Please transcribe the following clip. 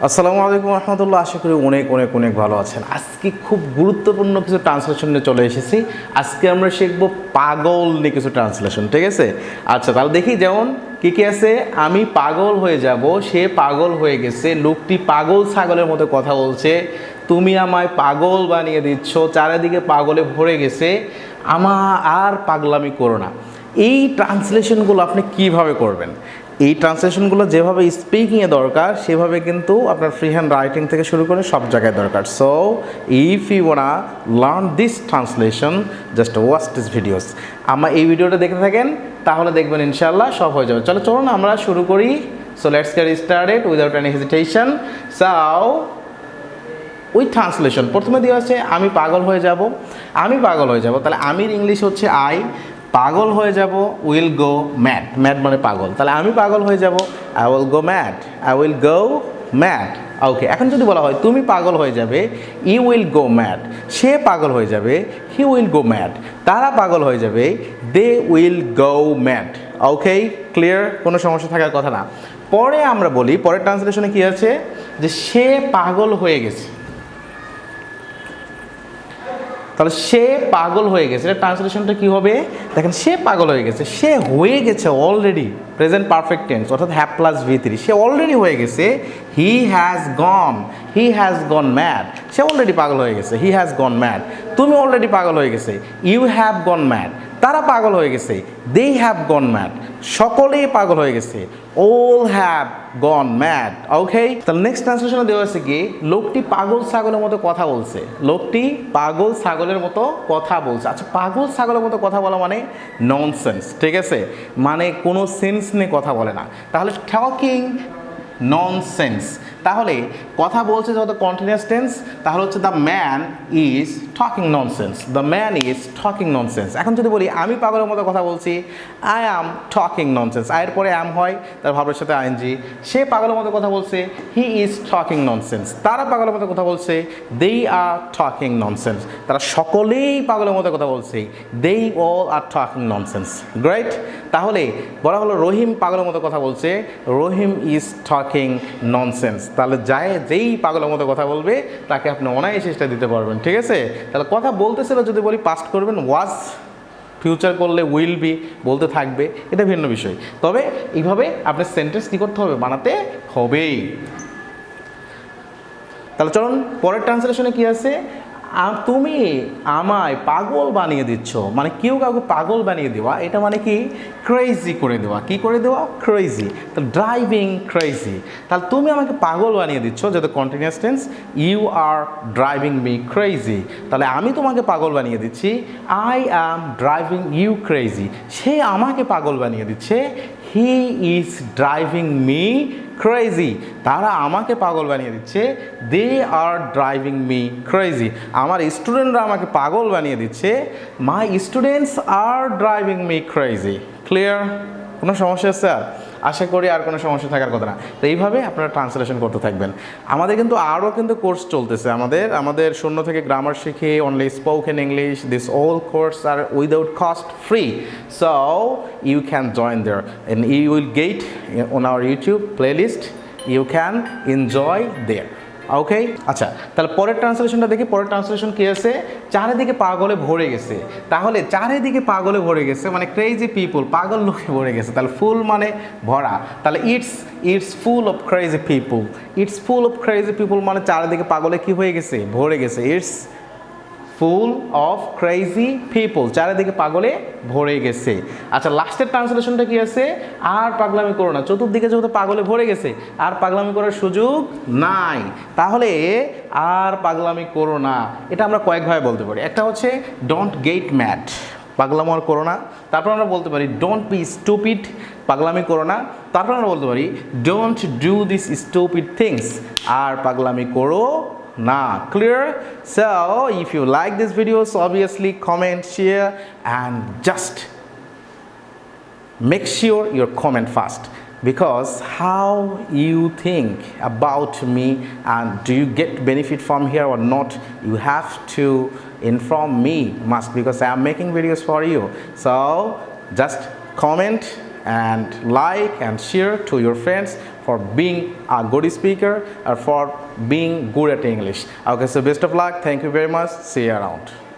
আসসালামু আলাইকুম রহমতুল্লাহ। আশা করি অনেক অনেক অনেক ভালো আছেন। আজকে খুব গুরুত্বপূর্ণ কিছু ট্রান্সলেশন নিয়ে চলে এসেছি। আজকে আমরা শিখবো পাগল নিয়ে কিছু ট্রান্সলেশন, ঠিক আছে? আচ্ছা, তাহলে দেখি যেমন কী কী আছে। আমি পাগল হয়ে যাব, সে পাগল হয়ে গেছে, লোকটি পাগল ছাগলের মতো কথা বলছে, তুমি আমায় পাগল বানিয়ে দিচ্ছ, চারিদিকে পাগলে ভরে গেছে, আর পাগলামি করো না। এই ট্রান্সলেশনগুলো আপনি কিভাবে করবেন? এই ট্রান্সলেশনগুলো যেভাবে স্পিকিংয়ে দরকার সেভাবে কিন্তু আপনার ফ্রি হ্যান্ড রাইটিং থেকে শুরু করে সব জায়গায় দরকার। So if you wanna learn this translation, just watch this videos. আমার এই ভিডিওটা দেখে থাকেন তাহলে দেখবেন ইনশাল্লাহ সব হয়ে যাবে। চলুন আমরা শুরু করি। So let's get started without any hesitation. So ওই ট্রান্সলেশন প্রথমে দেওয়া আছে আমি পাগল হয়ে যাব। আমি পাগল হয়ে যাব, তাহলে আমির ইংলিশ হচ্ছে আই। পাগল হয়ে যাব উইল গো ম্যাড। ম্যাড মানে পাগল, তাহলে আমি পাগল হয়ে যাব I will go mad. I will go mad. Okay, এখন যদি বলা হয় তুমি পাগল হয়ে যাবে, ইউ উইল গো ম্যাড। সে পাগল হয়ে যাবে, হি উইল গো ম্যাড। তারা পাগল হয়ে যাবে, they will go mad. Okay, clear? কোনো সমস্যা থাকার কথা না। পরে আমরা বলি, পরের ট্রান্সলেশনে কী আছে যে সে পাগল হয়ে গেছে। তাহলে সে পাগল হয়ে গেছে, এটা ট্রান্সলেশনটা কী হবে? দেখেন, সে পাগল হয়ে গেছে, সে হয়ে গেছে অলরেডি, প্রেজেন্ট পারফেক্ট টেন্স অর্থাৎ have plus V3, say already হয়ে গেছে। He has gone mad. Say already পাগল হয়ে গেছে, হি হ্যাজ গন ম্যাড। তুমি অলরেডি পাগল হয়ে গেছে, ইউ হ্যাভ গন ম্যাড। তারা পাগল হয়ে গেছে, দে হ্যাভ গন ম্যাড। সকলেই পাগল হয়ে গেছে, all have gone mad. ওকে, তাহলে নেক্সট ট্রান্সলেশনে দেওয়া আছে কি, লোকটি পাগল ছাগলের মতো কথা বলছে। লোকটি পাগল ছাগলের মতো কথা বলছে। আচ্ছা, পাগল ছাগলের মতো কথা বলা মানে ননসেন্স, ঠিক আছে? মানে কোনো সেন্স নিয়ে কথা বলে না, তাহলে টকিং ননসেন্স। তাহলে কথা বলছে যত কন্টিনিউয়াস টেন্স, তাহলে হচ্ছে the man is talking nonsense. The man is talking nonsense. এখন যদি বলি আমি পাগলের মতো কথা বলছি, আই অ্যাম টকিং ননসেন্স। আয়ের পরে অ্যাম হয়, তার ভাবের সাথে আইএনজি। সে পাগলের মতো কথা বলছে, হি ইজ টকিং ননসেন্স। তারা পাগলের মতো কথা বলছে, দে আর টকিং ননসেন্স। তারা সকলেই পাগলের মতো কথা বলছে, they all are talking nonsense. Great. তাহলে বলা হলো রহিম পাগলের মতো কথা বলছে, রহিম ইজ টকিং ননসেন্স। তাহলে যেই পাগলের মতো কথা বলবে তাকে আপনি অনায়াসে সেটা দিতে পারবেন, ঠিক আছে? তাহলে কথা বলতেছিল যদি বলি পাস্ট করবেন, ওয়াজ। ফিউচার করলে উইল বি, বলতে থাকবে, এটা ভিন্ন বিষয়। তবে এইভাবে আপনি সেন্টেন্স কী করতে হবে, বানাতে হবেই। তাহলে চলুন পরের ট্রান্সলেশনে কি আছে, তুমি আমায় পাগল বানিয়ে দিচ্ছ। মানে কেউ কাউকে পাগল বানিয়ে দেওয়া, এটা মানে কি ক্রেজি করে দেওয়া। কি করে দেওয়া? ক্রেজি। তাহলে ড্রাইভিং ক্রেজি। তাহলে তুমি আমাকে পাগল বানিয়ে দিচ্ছ, যেহেতু continuous tense, you are driving me crazy. তাহলে আমি তোমাকে পাগল বানিয়ে দিচ্ছি, I am driving you crazy. সে আমাকে পাগল বানিয়ে দিচ্ছে, he is driving me crazy. তারা আমাকে পাগল বানিয়ে দিচ্ছে, they are driving me crazy. আমার স্টুডেন্টরা আমাকে পাগল বানিয়ে দিচ্ছে, my students are driving me crazy. Clear? কোনো সমস্যা আছে? আশা করি আর কোনো সমস্যা থাকার কথা না। তো এইভাবে আপনারা ট্রান্সলেশন করতে থাকবেন। আমাদের কিন্তু আরও কোর্স চলতেছে। আমাদের শূন্য থেকে গ্রামার শিখে only spoken English, this all course are without cost, free. So you can join there and you will get on our YouTube playlist, you can enjoy there. Okay, আচ্ছা, তাহলে পরের ট্রান্সলেশনটা দেখি। পরের ট্রান্সলেশন কী আছে, চারিদিকে পাগলে ভরে গেছে। তাহলে চারিদিকে পাগলে ভরে গেছে মানে ক্রেজি পিপল, পাগল লোকে ভরে গেছে। তাহলে ফুল মানে ভরা, তাহলে it's full of crazy people. It's full of crazy people মানে চারিদিকে পাগলে কি হয়ে গেছে, ভরে গেছে। It's full of crazy people, চারিদিকে পাগলে ভরে গেছে। আচ্ছা, লাস্টের ট্রান্সলেশনটা কি আছে, আর পাগলামি করো না। চতুর্দিকে যেহেতু পাগলে ভরে গেছে, আর পাগলামি করার সুযোগ নাই। তাহলে আর পাগলামি করো না, এটা আমরা কয়েকভাবে বলতে পারি। একটা হচ্ছে ডোন্ট গেট ম্যাড, পাগলামি আর করো না। তারপর আমরা বলতে পারি ডোন্ট বি স্টুপিড, পাগলামি করো না। তারপর আমরা বলতে পারি don't do this stupid things, আর পাগলামি করো না। Clear? So if you like this video, so obviously comment, share, and just make sure you comment fast, because how you think about me and do you get benefit from here or not, you have to inform me must, because I am making videos for you. So just comment and like and share to your friends for being a good speaker or for being good at English. Okay, so best of luck. Thank you very much. See you around.